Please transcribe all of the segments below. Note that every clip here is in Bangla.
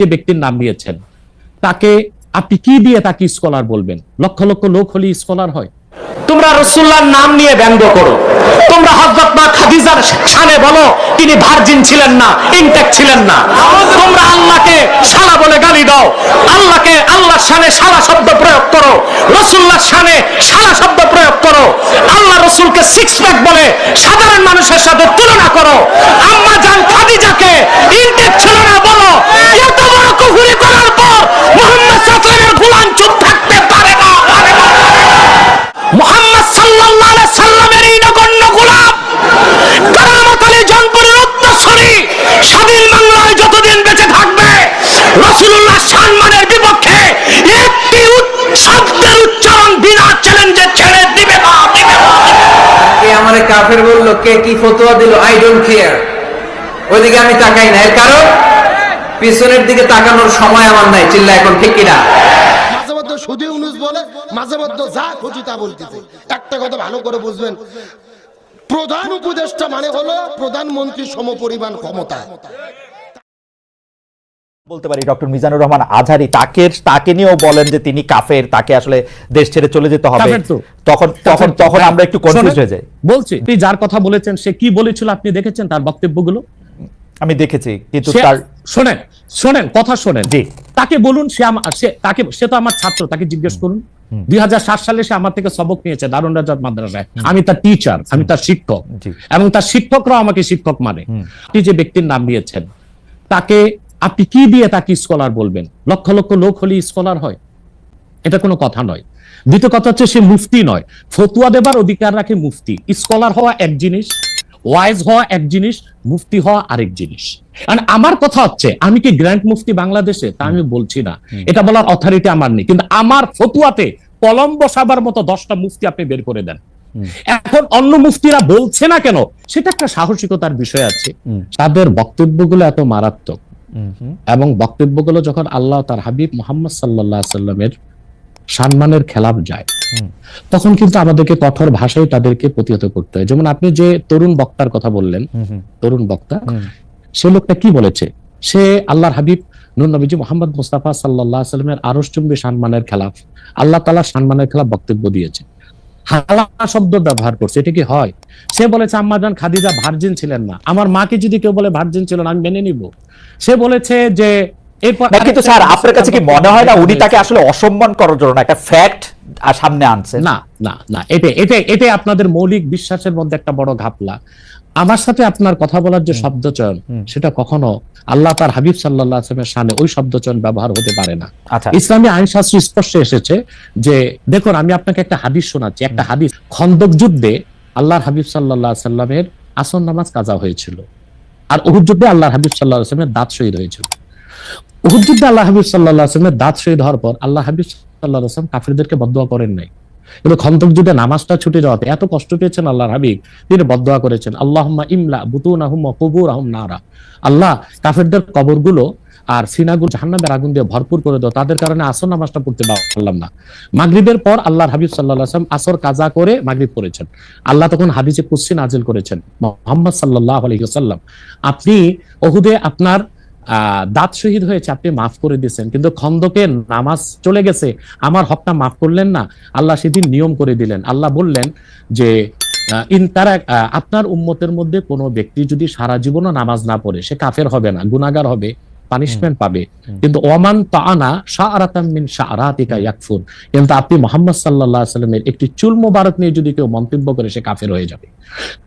যে ব্যক্তির নাম নিয়েছেন তাকে আপনি কি দিয়ে তাকে স্কলার বলবেন? লক্ষ লক্ষ লোক হলে স্কলার হয়? তোমরা রাসূলুল্লাহর নাম নিয়ে ব্যঙ্গ করো, তোমরা হযরত মা খাদিজার শানে বলো তিনি ভার্জিন ছিলেন না, ইনট্যাক্ট ছিলেন না। তোমরা আল্লাহকে শালা বলে গালি দাও, আল্লাহকে আল্লাহর শানে শালা শব্দ প্রয়োগ করো, রাসূলুল্লাহর শানে শালা শব্দ প্রয়োগ করো, আল্লাহ রাসূলকে সিক্স প্যাক বলে সাধারণ মানুষের সাথে তুলনা করো। আম্মা জান খাদিজাকে ইনট্যাক্ট ছিল না বলো। এত বড় কুফরি করার পর মুহাম্মদ সাল্লাল্লাহু আলাইহি ওয়াসাল্লামের গোলাম চুপ থাকতে পারে না। মুহাম্মদ সাল্লাল্লাহু আলাইহি সাল্লামের এই নগণ্য গোলাম কারামত আলী জনপুরের উত্তরসূরি স্বাধীন বাংলায় যতদিন বেঁচে থাকবে রাসূলুল্লাহ সম্মানের বিপক্ষে একটি শব্দের উচ্চারণ বিনা চ্যালেঞ্জে ছেড়ে দিবে না। কে আমারে কাফের বললো, কে কি ফতোয়া দিল, আই ডোন্ট কেয়ার। ওইদিকে আমি তাকাই না, এর কারণ পিছনের দিকে তাকানোর সময় আমার নাই। চিল্লা এখন ঠিক কিনা? মাঝে মধ্যে শুধু ইউনুস বলে, মাঝে মধ্যে যা খুশি তা বলতেছে। একটা কথা ভালো করে বুঝবেন, প্রধান উপদেষ্টা মানে হলো প্রধানমন্ত্রীর সমপরিমাণ ক্ষমতা। বলতে পারি ডক্টর মিজানুর রহমান আজহারী তাকে নিয়েও বলেন যে তিনি কাফের, তাকে আসলে দেশ ছেড়ে চলে যেতে হবে। তখন আমরা একটু কনফিউজ হয়ে যাই। বলছি আপনি যার কথা বলেছেন সে কি বলেছিল আপনি দেখেছেন তার বক্তব্যগুলো? আমি দেখেছি, কিন্তু শোনেন কথা শোনেন। তাকে বলুন, সে তো আমার ছাত্র, তাকে জিজ্ঞেস করুন। 2007 সালে সে আমার থেকে সবক নিয়েছে দারুন রাজাত মাদ্রাসায়। আমি তার টিচার, আমি তার শিক্ষক, এবং তার শিক্ষকরাও আমাকে শিক্ষক মানে। আপনি যে ব্যক্তির নাম নিয়েছেন তাকে আপনি কি দিয়ে তাকে স্কলার বলবেন? লক্ষ লক্ষ লোক হলে স্কলার হয়? এটা কোনো কথা নয়। দ্বিতীয় কথা হচ্ছে সে মুফতি নয়, ফতুয়া দেবার অধিকার রাখে মুফতি। স্কলার হওয়া এক জিনিস, ওয়াইজ হওয়া এক জিনিস, মুফতি হওয়া আরেক জিনিস। আমার কথা হচ্ছে আমি কি গ্র্যান্ড মুফতি বাংলাদেশে? তা আমি বলছি না, এটা বলার অথরিটি আমার নেই, কিন্তু আমার ফতুয়াতে কলম বসাবার মতো 10টা মুফতি আপনি বের করে দেন। এখন অন্য মুফতিরা বলছে না কেন, সেটা একটা সাহসিকতার বিষয় আছে। তাদের বক্তব্যগুলো এত মারাত্মক, এবং বক্তব্যগুলো যখন আল্লাহ তার হাবিব মুহাম্মদ সাল্লাল্লাহু আলাইহি সাল্লামের সম্মানের খেলাফ যায়, তখন কিন্তু আমাদেরকে কঠোর ভাষায় তাদেরকে প্রতিহত করতে হয়। যেমন আপনি যে তরুণ বক্তার কথা বললেন, তরুণ বক্তা, সে লোকটা কি বলেছে? সে আল্লাহর হাবিব নূর নবীজি মুহাম্মদ মুস্তাফা সাল্লাল্লাহু আলাইহি সাল্লামের আরশচুম্বী সম্মানের খেলাফ, আল্লাহ তাআলার সম্মানের খেলাফ বক্তব্য দিয়েছে, হালাল শব্দ ব্যবহার করছে। এটা কি হয়? সে বলেছে আম্মা জান খাদিজা ভার্জিন ছিলেন না। আমার মাকে যদি কেউ বলে ভার্জিন ছিল না, আমি মেনে নিব। সে বলেছে যে এরপর কিন্তু স্যার আপনার কাছে কি মনে হয় না উনি তাকে আসলে অসম্মান করার জন্য একটা ফ্যাক্ট সামনে আনছে? না না না, এটা আপনাদের মৌলিক বিশ্বাসের মধ্যে একটা বড় ঘাপলা। আমার সাথে আপনার কথা বলার যে শব্দচয়ন, সেটা কখনো আল্লাহ তার হাবিব সাল্লাল্লাহু আলাইহি ওয়াসাল্লামের শানে ওই শব্দচয়ন ব্যবহার হতে পারে না। ইসলামী আইন শাস্ত্র স্পষ্ট এসেছে যে, দেখুন আমি আপনাকে একটা হাদিস শোনাচ্ছি। একটা হাদিস, খন্দক যুদ্ধে আল্লাহর হাবিব সাল্লাল্লাহু আলাইহি ওয়াসাল্লামের আসর নামাজ কাজা হয়েছিল, আর উহুদ যুদ্ধে আল্লাহর হাবিব সাল্লাল্লাহু আলাইহি ওয়াসাল্লামের দাঁত শহীদ হয়েছিল। উহুদ যুদ্ধে আল্লাহ হাবিব সাল্লাল্লাহু আলাইহি ওয়াসাল্লামের দাঁত শহীদ হওয়ার পর আল্লাহ হাবিব সাল্লাল্লাহু আলাইহি ওয়াসাল্লাম কাফিরদেরকে বদদুয়া করেন নাই, কিন্তু খন্দক যুদ্ধে নামাজটা ছুটে যাওয়াতে এত কষ্ট পেয়েছেন আল্লাহর হাবিব, তিনি বদদুয়া করেছেন, আল্লাহুম্মা ইমলা বুতুনাহুম ওয়া কুবুরহুম নারা, আল্লাহ কাফিরদের কবরগুলো আর সিনাগুলো জাহান্নামের আগুন দিয়ে ভরপুর করে দাও, তাদের কারণে আসর নামাজটা পড়তে পারলাম না। মাগরিবের পর আল্লাহর হাবিব সাল্লাল্লাহু আলাইহি ওয়াসাল্লাম আসর কাজা করে মাগরিব পড়েছেন। আল্লাহ তখন হাদিসে কুদসি নাজিল করেছেন, মুহাম্মদ সাল্লাল্লাহু আলাইহি ওয়াসাল্লাম আপনি উহুদে আপনার দাঁত শহীদ হয়েছে, আপনি মাফ করে দিয়েছেন, কিন্তু খন্দকে নামাজ চলে গেছে, আমার হকটা মাফ করলেন না। আল্লাহ সেদিন নিয়ম করে দিলেন, আল্লাহ বললেন যে আপনার উম্মতের মধ্যে কোনো ব্যক্তি যদি সারা জীবনও নামাজ না পড়ে, সে কাফের হবে না, গুনাহগার হবে, পানিশমেন্ট পাবে, কিন্তু ওমান তাআনা শাআরাতাম মিন শাআরাতিকা ইয়াকফুর, কিন্তু আপনি মুহাম্মদ সাল্লাল্লাহু আলাইহি ওয়াসাল্লামের একটি চুল মোবারক নিয়ে যদি কেউ মন্তব্য করে, সে কাফের হয়ে যাবে।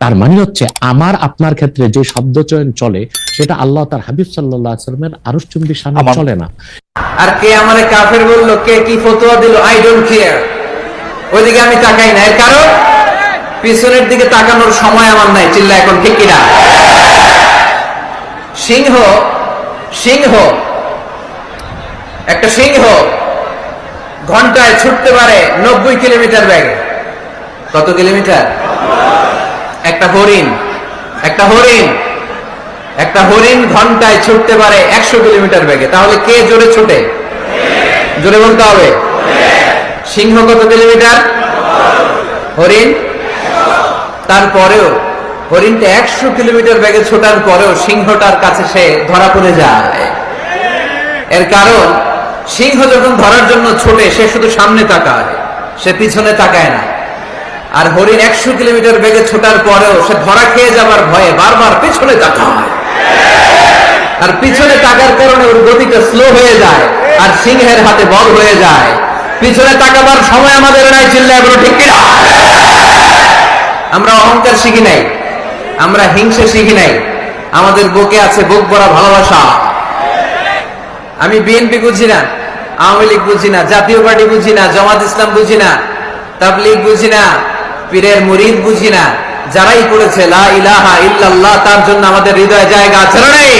তার মানে হচ্ছে আমার আপনার ক্ষেত্রে যে শব্দচয়ন চলে, সেটা আল্লাহ তার হাবিব সাল্লাল্লাহু আলাইহি ওয়াসাল্লামের আরশচুম্বী শানে চলে না। আর কে আমারে কাফের বললো, কে কি ফতোয়া দিল, আই ডোন্ট কেয়ার। ওইদিকে আমি তাকাই না, এর কারণ পিছনের দিকে তাকানোর সময় আমার নাই। চিল্লা এখন ঠিক কিনা? সিংহ একটা সিংহ ঘন্টায় ছুটতে পারে 90 কিলোমিটার বেগে। কত কিলোমিটার? একটা হরিণ ঘন্টায় ছুটতে পারে 100 কিলোমিটার বেগে। তাহলে কে জোরে ছুটে? জোরে বলতে হবে। সিংহ কত কিলোমিটার? হরিণ। তারপরেও হরিণটা 100 কিলোমিটার বেগে ছোটার পরেও সিংহটার কাছে সে ধরা পড়ে যায়। এর কারণ সিংহ যখন ধরার জন্য ছোটে সে শুধু সামনে তাকায়, সে পিছনে তাকায় না। আর হরিণ 100 কিলোমিটার বেগে ছোটার পরেও সে ধরা খেয়ে যাবার ভয়ে বারবার পিছনে তাকায়, আর পিছনে তাকার কারণে ওর গতিটা স্লো হয়ে যায়, আর সিংহের হাতে বল হয়ে যায়। পিছনে তাকাবার সময় আমাদের নাই, চিল্লায় বলো ঠিক কিনা? আমরা অহংকার শিখি নাই, আমরা হিংসা শিখি নাই, আমাদের বুকে আছে বুক ভরা ভালোবাসা। আমি বিএনপি বুঝি না, আওয়ামী লীগ বুঝি না, জাতীয় পার্টি বুঝি না, জামাত ইসলাম বুঝি না, তাবলীগ বুঝি না, পীরের মুরিদ বুঝি না। যারাই করেছে লা ইলাহা ইল্লাল্লাহ, তার জন্য আমাদের হৃদয়ে জায়গা আছে না নেই?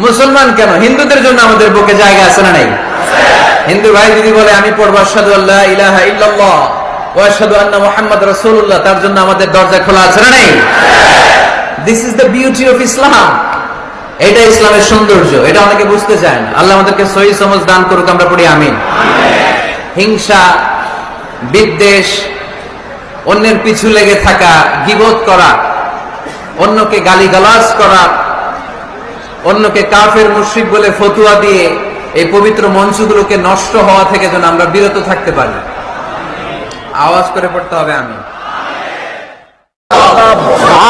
মুসলমান কেন, হিন্দুদের জন্য আমাদের বুকে জায়গা আছে না নেই? হিন্দু ভাই যদি বলে আমি পড়বো আশহাদু আল্লা ইলাহা ইল্লাল্লাহ ওয়া আশহাদু আন্না মুহাম্মাদ রাসূলুল্লাহ, তার জন্য আমাদের দরজা খোলা আছে না নেই? This is the beauty of Islam. এটা ইসলামের সৌন্দর্য, এটা অনেকে বুঝতে চায় না। আল্লাহ আমাদেরকে সহি সমঝ দান করুক, আমরা পড়ি আমিন। হিংসা, বিদ্বেষ, অন্যের পিছু লেগে থাকা, গীবত করা, অন্যকে গালিগালাজ করা, অন্যকে কাফের মুশরিক বলে ফতুয়া দিয়ে এই পবিত্র মঞ্চগুলোকে নষ্ট হওয়া থেকে যেন আমরা বিরত থাকতে পারি। আওয়াজ করে পড়তে হবে আমিন।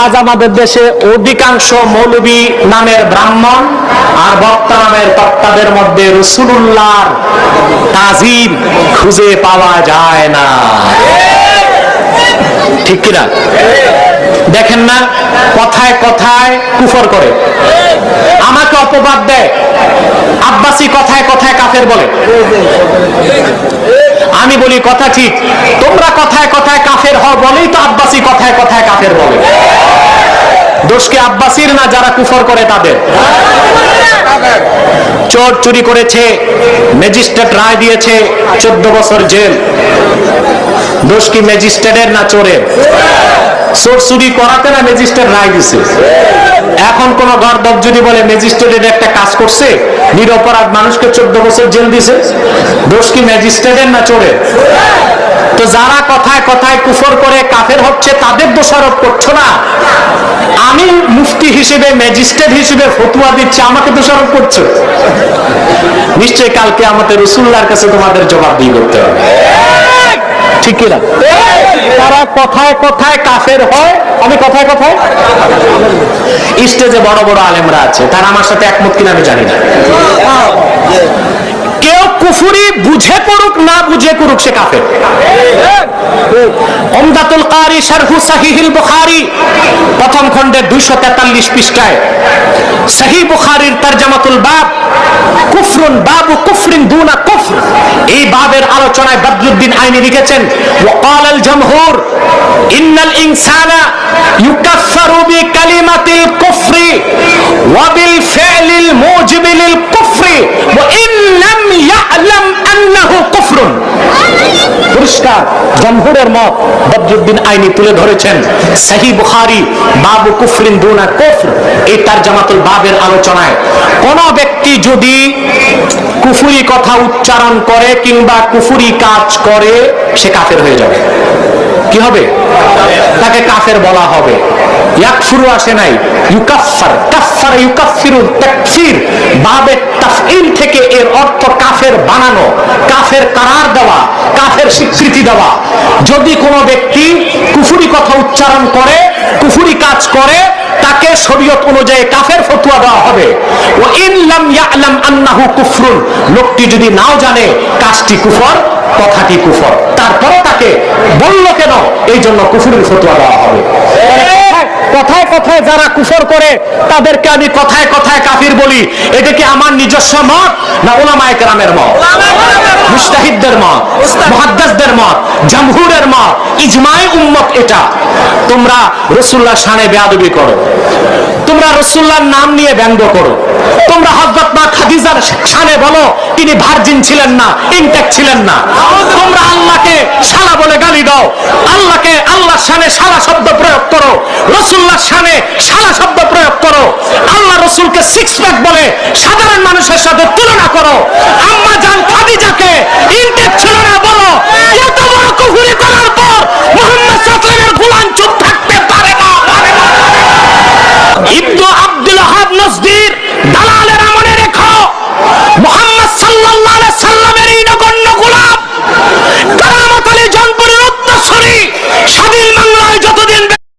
আজ আমাদের দেশে অধিকাংশ মৌলবী নামের ব্রাহ্মণ আর বক্তা নামের তক্তাদের মধ্যে রাসূলুল্লাহর তাজিম খুঁজে পাওয়া যায় না, ঠিক কিনা? দেখেন না, কথায় কথায় কুফর করে, আমাকে অপবাদ দেয়, আব্বাসী কথায় কথায় কাফের বলে। আমি বলি কথা ঠিক, তোমরা কথায় কথায় কাফের হও বলেই তো আব্বাসী কথায় কথায় কাফের বলে। দোষ কি আব্বাসীর না যারা কুফর করে তাদের? চোর চুরি করেছে, ম্যাজিস্ট্রেট রায় দিয়েছে 14 বছর জেল, দোষ কি ম্যাজিস্ট্রেটের না চোরের? চোর চুরি করাতে না ম্যাজিস্ট্রেট রায় দিছে। এখন কোন গর্দব যদি বলে ম্যাজিস্ট্রেটের একটা কাজ করছে, নিরপরাধ মানুষকে 14 বছর জেল দিছে, দোষ কি ম্যাজিস্ট্রেটের না চোরের? তো যারা কথায় কথায় কুফর করে কাফের হচ্ছে তাদের দোষারোপ করছো না, আমি মুফতি হিসেবে ম্যাজিস্ট্রেট হিসেবে ফতোয়া দিচ্ছি, আমাকে দোষারোপ করছো। নিশ্চয়ই কালকে আমাদের রাসূলুল্লাহর কাছে তোমাদের জবাবদিহি করতে হবে, ঠিক কিনা? তারা কথায় কথায় কাফের হয়, আমি কথায় কথায়। স্টেজে বড় বড় আলেমরা আছে, তারা আমার সাথে একমত কিনা আমি জানি না। কেউ কুফরি বুঝে করুক না বুঝে করুক, সে কাফের। উমদাতুল কারি শারহু সাহিহুল বুখারী প্রথম খণ্ডের 243 পৃষ্ঠায় সহিহ বুখারীর তরজমাতুল বাব কুফরুন বাবু কুফরিন দুনা কুফর, এই বাবের আলোচনায় বদরুদ্দিন আইনি লিখেছেন ওয়াকালাল জামহুর ইন্নাল ইনসানা ইউকাফফারু বিকালিমাতিল কুফরি ওয়া বিল ফি'লিল মুজিবিল কুফরি ওয়া ইন লাম ইয়া'লাম আন্নাহু কুফরুন। পরিষ্কার জামহুরের মত বদরুদ্দিন আইনি তুলে ধরেছেন সহিহ বুখারী বাবু কুফরিন দুনা কুফর, এই তরজমাতুল বাবের আলোচনায় কোন ব্যক্তি যদি কুফরি কথা উচ্চারণ করে কিংবা কুফরি কাজ করে, সে কাফের হয়ে যাবে। কি হবে? তাকে কাফের বলা হবে। ইয়াকফুরু আসে নাই, ইউকাফফার, কাফফারা ইউকাফফিরু, তাকফির বাবে তাফঈল থেকে এর অর্থ কাফের বানানো, কাফের করার দেওয়া, কাফের স্বীকৃতি দেওয়া। যদি কোনো ব্যক্তি কুফরি কথা উচ্চারণ করে, কুফরি কাজ করে, তাকে শরীয়ত অনুযায়ী কাফের ফতোয়া দেওয়া হবে। ওয়া ইন লাম ইয়ালাম আন্নাহু কুফরুন, লোকটি যদি নাও জানে কাজটি কুফর, কথাটি কুফর, তারপরে তাকে বলল কেন, এই জন্য কুফরের ফতোয়া দেওয়া হবে। কথায় কথায় যারা কুফর করে তাদেরকে আমি কথায় কথায় কাফির বলি, এটা কি আমার নিজস্ব মত না উলামায়ে কেরামের মত, মুজতাহিদদের মত, মুহাদ্দিসদের মত, জামহুরের মত, ইজমায়ে উম্মত? এটা তোমরা রাসূলুল্লাহর শানে বেয়াদবি করো, তোমরা রাসূলুল্লাহর নাম নিয়ে ব্যঙ্গ করো, তোমরা হযরত মা খাদিজার শানে বলো তিনি ভার্জিন ছিলেন না, ইনটেক্ট ছিলেন না, তোমরা আল্লাহকে শালা বলে গালি দাও, আল্লাহকে আল্লাহর শানে শালা শব্দ প্রয়োগ করো, রাসূলুল্লাহর শানে শালা শব্দ প্রয়োগ করো, আল্লাহ রাসূলকে সিক্স প্যাক বলে সাধারণ মানুষের সাথে তুলনা করো,